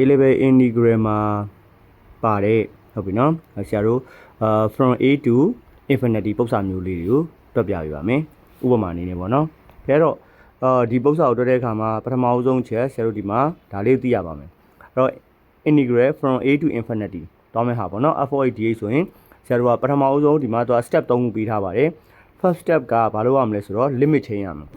A level integral မှာပါတယ်ဟုတ်ပြီနော်ဆရာတို့ from a to infinity ပုံစံမျိုးလေးတွေကိုတွက်ပြပေးပါမယ်ဥပမာအနေနဲ့ပေါ့နော်ခဲတော့ဒီပုံစံကိုတွက်တဲ့အခါမှာပထမအဆုံးချက်ဆရာတို့ဒီမှာဒါလေးသိရပါမယ်အဲ့တော့ integral from a to infinity တောင်းမဲ့ဟာပေါ့နော် f of a dx ဆိုရင်ဆရာတို့ကပထမအဆုံးဒီမှာတော့ step 3ခုပေးထားပါတယ် first step ကဘာလုပ်ရမလဲဆိုတော့ limit ချိန်ရမယ်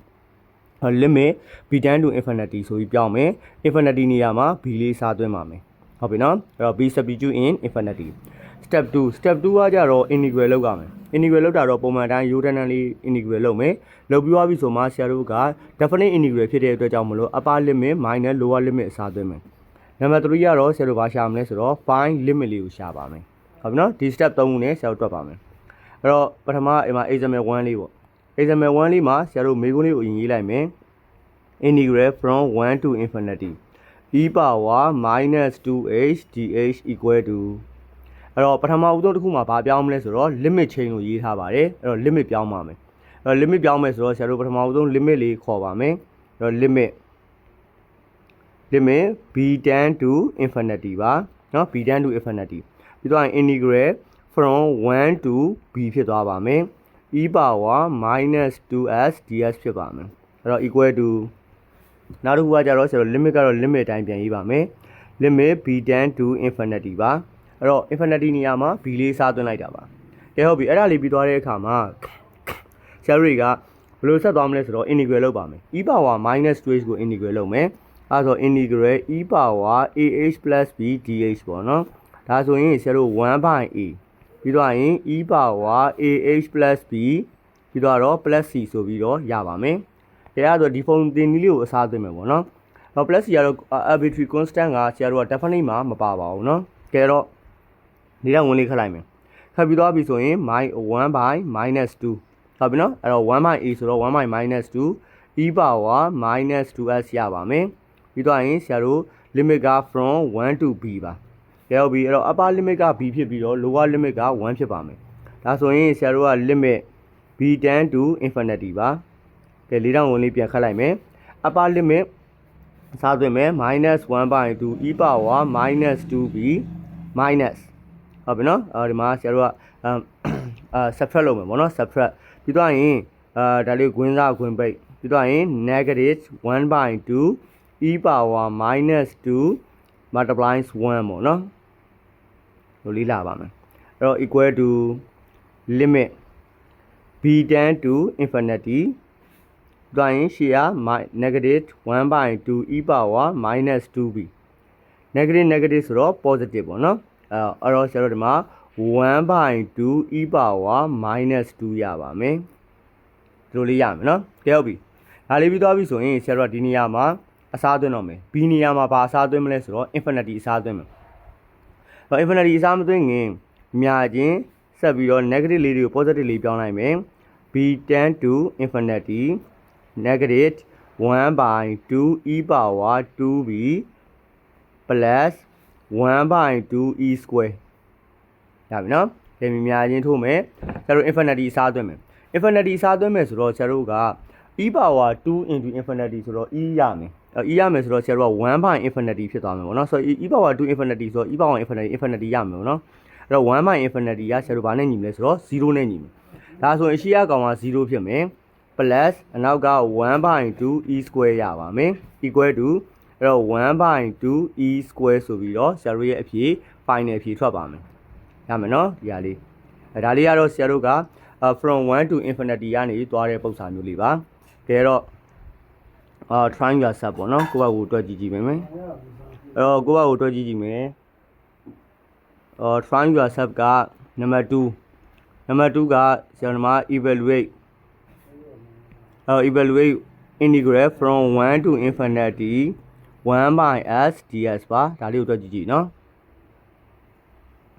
limit b tend to infinity ဆိုပြီးပြောင်းမယ် infinity နေရာမှာ b လေးစားသွင်းပါမယ်ဟုတ်ပြီနော်အဲ့တော့ b substitute in infinity step 2ကကြတော့ integral လုပ်ရမယ် integral လုပ်တာတော့ပုံမှန်တိုင်း Euler လေး integral လုပ်မယ်လုပ်ပြီးသွားပြီဆိုမှဆရာတို့က definite integral ဖြစ်တဲ့အတွက်ကြောင့်မလို့ upper limit minus lower limit အစားသွင်းမယ်နံပါတ်3ကတော့ဆရာတို့ဘာရှာမလဲဆိုတော့ find limit လေးကိုရှာပါမယ်ဟုတ်ပြီနော်ဒီ step 3ခုနဲ့ဆရာတို့တွက်ပါမယ်အဲ့တော့ပထမအိမ်မှာ example 1လေးပေါ့ example 1လေးမှာဆရာတို့မေးခွန်းလေးကိုအရင်ရေးလိုက်မယ် integral from 1 to infinity e power minus 2h dh equal to အဲ့တော့ပထမဦးဆုံးတစ်ခုမှာဘာပြောင်းမလဲဆိုတော့ limit chain လို့ရေးထားပါတယ်အဲ့တော့ limit ပြောင်းပါမယ်အဲ့တော့ limit ပြောင်းမယ်ဆိုတော့ဆရာတို့ပထမဦးဆုံး limit လေးခေါ်ပါမယ်အဲ့တော့ limit b tend to infinity ပါเนาะ b tend to infinity ပြီးတော့ integral from 1 to b ဖြစ်သွားပါမယ် e power minus 2s ds ဖြစ်ပါမယ်အဲ့တော့ equal to နောက်တစ်ခုကကြတော့ဆရာတို့ limit ကတော့ limit အတိုင်းပြန်ရေးပါမယ် limit b tend to infinity ပါအဲ့တော့ infinity နေရာမှာ b လေးစားသွင်းလိုက်တာပါကဲဟုတ်ပြီအဲ့ဒါလေးပြီးသွားတဲ့အခါမှာဆရာတို့တွေကဘယ်လိုဆက်သွားမလဲဆိုတော့ integral လုပ်ပါမယ် e power minus 2h ကို integral လုပ်မယ်အဲ့ဆို integral e power ah plus b dh ပေါ့နော်ဒါဆိုရင်ဆရာတို့ 1/a ပြီးတော့ရင် e power ah plus b ပြီးတော့ plus c ဆိုပြီးတော့ရပါမယ်ကဲအဲ့တော့ဒီ function တင်နည်းလေးကိုအစားသွင်းမယ်ပေါ့နော်တော့ plus c ကတော့ arbitrary constant ကဆရာတို့က definite မှာမပါပါဘူးနော်ကဲတော့နေတော့ဝင်လေးခက်လိုက်မယ်ခက်ပြီးသွားပြီဆိုရင် 1/-2 ဟုတ်ပြီနော်အဲ့တော့ 1/a ဆိုတော့ 1/-2 e power minus 2s ရပါမယ်ပြီးတော့ရင်ဆရာတို့ limit က from 1 to b ပါကဲဟုတ်ပြီအဲ့တော့ upper limit က b ဖြစ်ပြီးတော့ lower limit က 1 ဖြစ်ပါမယ်ဒါဆိုရင်ဆရာတို့က limit b tend to infinity ပါကဲလေးတောင်ဝင်လေးပြန်ခတ်လိုက်မယ် upper limit စားသွင်းမယ် -1/2 e power minus 2b minus ဟုတ်ပြီနော်ဒီမှာဆရာတို့ကsubtract လုပ်မယ်ပေါ့နော် subtract ပြီးတော့ရင်ဒါလေးခွင်းစားခွင်းပိတ်ပြီးတော့ရင် negative 1/2 e power minus 2 multiplies 1ပေါ့နော်လို့လေးလာပါမယ်အဲ့တော့ equal to limit b tend to infinity တွင်ရှေ့က negative 1/2 e power minus 2b negative ဆိုတော့ positive ပေါ့နော်အဲ့တော့ဆရာတို့ဒီမှာ 1/2 e power minus 2ရပါမယ်ဒီလိုလေးရမယ်နော်ကဲဟုတ်ပြီဒါလေးပြီးသွားပြီဆိုရင်ဆရာတို့ဒီနေရာမှာအစားသွင်းတော့မယ် b နေရာမှာဘာအစားသွင်းမလဲဆိုတော့ infinity အစားသွင်းမယ်infinity အစားမသွင်းခင်မြာချင်းဆက်ပြီးတော့ negative လေးတွေကို positive လေးပြောင်းလိုက်မယ် b tend to infinity negative 1/2 e power 2b plus 1/2 e square ရပြီနော်ဒီများချင်းထိုးမယ်ဆရာတို့ infinity စားသွင်းမယ် infinity စားသွင်းမယ်ဆိုတော့ဆရာတို့က e power 2 into infinity ဆိုတော့ e ရမယ်e ရမယ်ဆိုတော့ဆရာတို့က 1/infinity ဖြစ်သွားမယ်ပေါ့နော်ဆိုတော့ e power 2 infinity ဆိုတော့ e power infinity ရမယ်ပေါ့နော်အဲ့တော့ 1/infinity ကဆရာတို့ဘာနဲ့ညီမလဲဆိုတော့ 0 နဲ့ညီမယ်ဒါဆိုရင်ရှေ့ကကောင်က0ဖြစ်မယ် plus အနောက်က 1/2 e square ရပါမယ် equal to အဲ့တော့ 1/2 e square ဆိုပြီးတော့ဆရာတို့ရဲ့အဖြေ final အဖြေထွက်ပါမယ်ရမယ်နော်ဒီဟာလေးဒါလေးကတော့ဆရာတို့က from 1 to infinity ကနေသွားတဲ့ပုံစံမျိုးလေးပါကဲတော့try yourself ပေါ့နော်ကိုယ့်ဘက်ကိုတွက်ကြည့်မယ်အဲ့တော့ကိုယ့်ဘက်ကိုတွက်ကြည့်မယ်try yourself က number 2ကဆရာတို့မှာ evaluate integral from 1 to infinity 1/s ds ပါဒါလေးကိုတွက်ကြည့်နော်